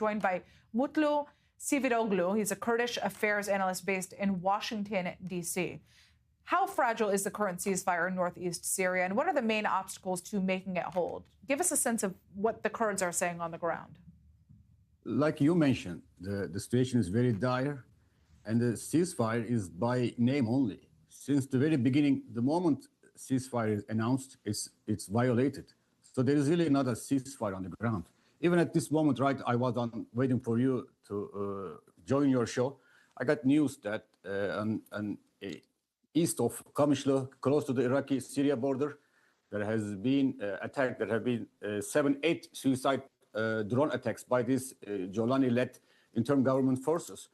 joined by Mutlu Siviroglu. He's a Kurdish affairs analyst based in Washington, D.C. How fragile is the current ceasefire in northeast Syria, and what are the main obstacles to making it hold? Give us a sense of what the Kurds are saying on the ground. Like you mentioned, the situation is very dire, and the ceasefire is by name only. Since the very beginning, the moment ceasefire is announced, it's violated. So there is really not a ceasefire on the ground. Even at this moment, right, I was waiting for you to join your show. I got news that east of Kamishlo, close to the Iraqi-Syria border, there has been attack. There have been 7-8 suicide drone attacks by these Jolani-led interim government forces.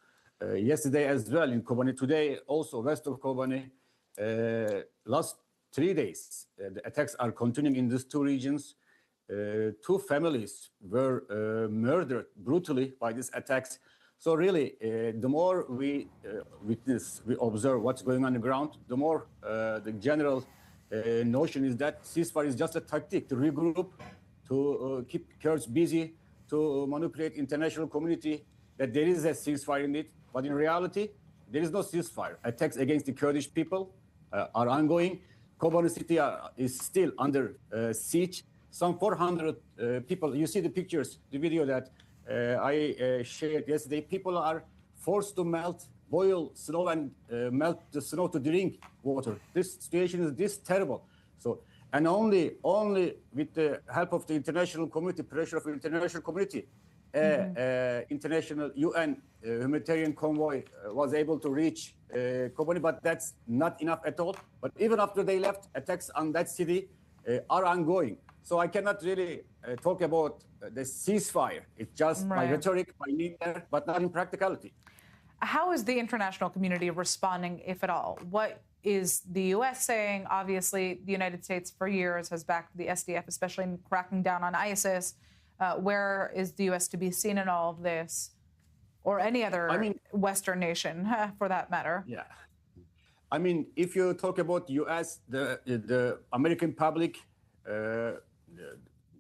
Yesterday as well in Kobani, today also west of Kobani. Last 3 days, the attacks are continuing in these two regions. 2 families were murdered brutally by these attacks. So really, the more we witness, we observe what's going on the ground, the more the general notion is that ceasefire is just a tactic to regroup, to keep Kurds busy, to manipulate international community that there is a ceasefire in it. But in reality, there is no ceasefire. Attacks against the Kurdish people are ongoing. Kobani city is still under siege. Some 400 people, you see the pictures, the video that I shared yesterday. People are forced to boil snow and melt the snow to drink water. This situation is this terrible. So, and only with the help of the international community, pressure of the international community, international UN humanitarian convoy was able to reach Kobani, but that's not enough at all. But even after they left, attacks on that city are ongoing. So I cannot really talk about the ceasefire. It's just by rhetoric, by need, but not in practicality. How is the international community responding, if at all? What is the U.S. saying? Obviously, the United States for years has backed the SDF, especially in cracking down on ISIS. Where is the U.S. to be seen in all of this, or any other Western nation, for that matter? Yeah. I mean, if you talk about U.S., the American public,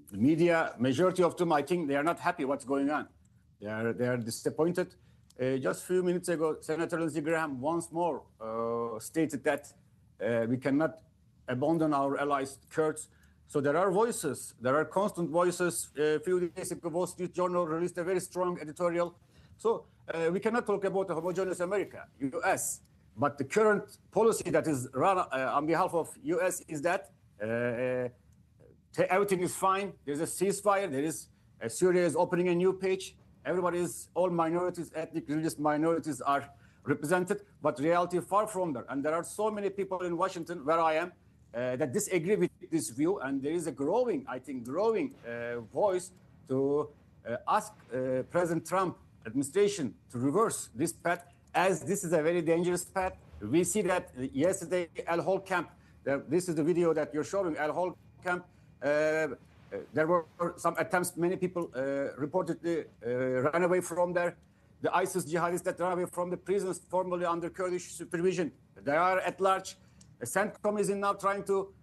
the media, majority of them, I think they are not happy what's going on. They are disappointed. Just a few minutes ago, Senator Lindsey Graham once more stated that we cannot abandon our allies, Kurds. So there are voices, there are constant voices. A few days ago, Wall Street Journal released a very strong editorial. So we cannot talk about a homogeneous America, US. But the current policy that is run on behalf of US is that everything is fine. There's a ceasefire. Syria is opening a new page. All minorities, ethnic, religious minorities are represented, but reality far from that. And there are so many people in Washington, where I am, that disagree with this view. And there is a growing voice to ask President Trump administration to reverse this path, as this is a very dangerous path. We see that yesterday, Al-Hol camp, this is the video that you're showing, Al-Hol camp, there were some attempts, many people reportedly ran away from there. The ISIS jihadists that ran away from the prisons formerly under Kurdish supervision, they are at large. CENTCOM is now trying to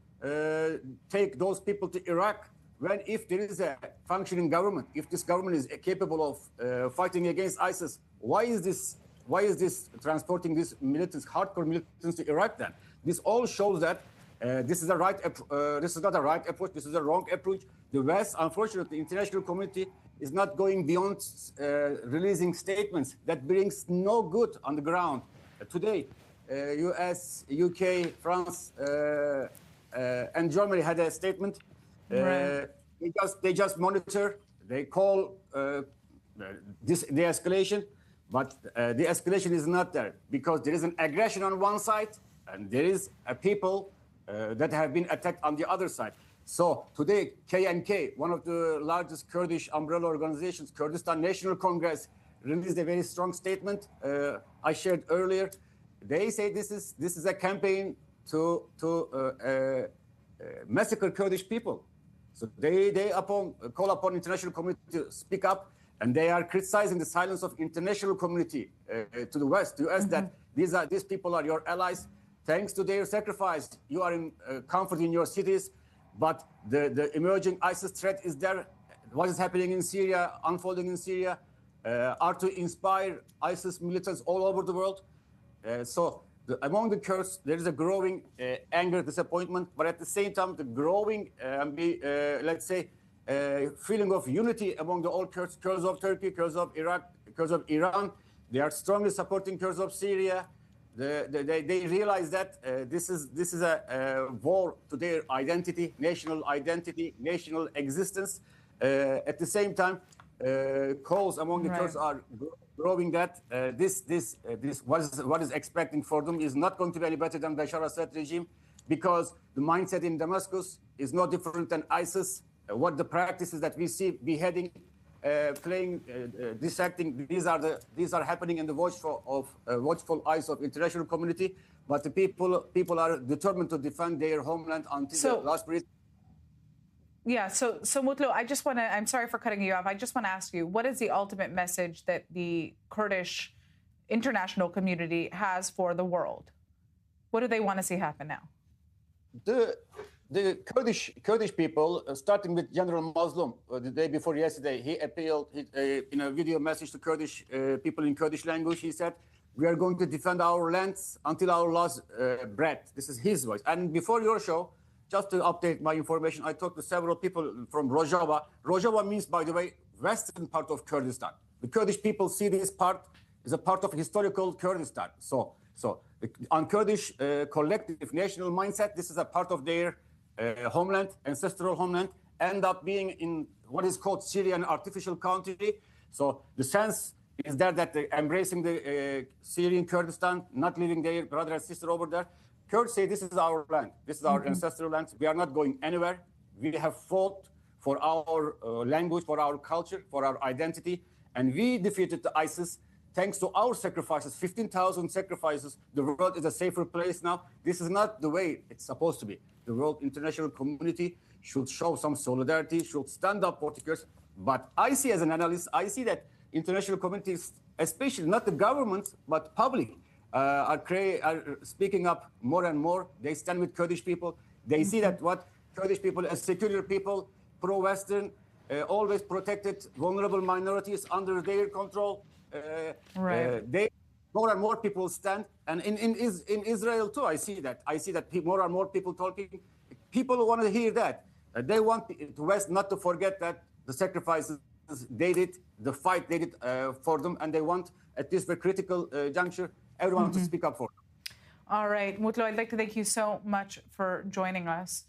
take those people to Iraq, when if there is a functioning government, if this government is capable of fighting against ISIS, why is this transporting these militants, hardcore militants to Iraq then? This all shows that this is not a right approach. This is a wrong approach. The West, unfortunately, the international community is not going beyond releasing statements that brings no good on the ground. Today, US, UK, France, and Germany had a statement. They just monitor. They call this de-escalation, but the escalation is not there, because there is an aggression on one side, and there is a people that have been attacked on the other side. So today, KNK, one of the largest Kurdish umbrella organizations, Kurdistan National Congress, released a very strong statement I shared earlier. They say this is a campaign to massacre Kurdish people. So they call upon international community to speak up, and they are criticizing the silence of international community to the West, to us, that these people are your allies. Thanks to their sacrifice, you are in comfort in your cities, but the emerging ISIS threat is there. What is happening in Syria, unfolding in Syria, are to inspire ISIS militants all over the world. Among the Kurds, there is a growing anger, disappointment, but at the same time, the growing, let's say, feeling of unity among the all Kurds, Kurds of Turkey, Kurds of Iraq, Kurds of Iran. They are strongly supporting Kurds of Syria. They realize that this is a war to their identity, national existence. At the same time, calls among the Kurds are growing that what is expecting for them is not going to be any better than Bashar Assad regime, because the mindset in Damascus is no different than ISIS. What the practices that we see, beheading, playing, dissecting, these are happening in the watchful eyes of international community. But the people are determined to defend their homeland until the last breath. Yeah, so Mutlu, I'm sorry for cutting you off. I just want to ask you, what is the ultimate message that the Kurdish international community has for the world? What do they want to see happen now? The Kurdish people, starting with General Mazlum, the day before yesterday, he appealed in a video message to Kurdish people in Kurdish language. He said, "We are going to defend our lands until our last breath." This is his voice. And before your show, just to update my information, I talked to several people from Rojava. Rojava means, by the way, western part of Kurdistan. The Kurdish people see this part as a part of historical Kurdistan. So on Kurdish collective national mindset, this is a part of their homeland, ancestral homeland, end up being in what is called Syrian artificial country. So the sense is there that they're embracing the Syrian Kurdistan, not leaving their brother and sister over there. Kurds say, this is our land. This is our ancestral land. We are not going anywhere. We have fought for our language, for our culture, for our identity. And we defeated the ISIS thanks to our sacrifices, 15,000 sacrifices. The world is a safer place now. This is not the way it's supposed to be. The world international community should show some solidarity, should stand up for the Kurds. But I see, as an analyst, I see that international communities, especially not the government, but public, are speaking up more and more. They stand with Kurdish people. They see that what Kurdish people, as secular people, pro-Western, always protected vulnerable minorities under their control. More and more people stand. And in Israel too, I see that. I see that more and more people talking. People want to hear that. They want the West not to forget that the sacrifices they did, the fight they did for them, and they want, at this very critical juncture, everyone to speak up for them. All right, Mutlu, I'd like to thank you so much for joining us.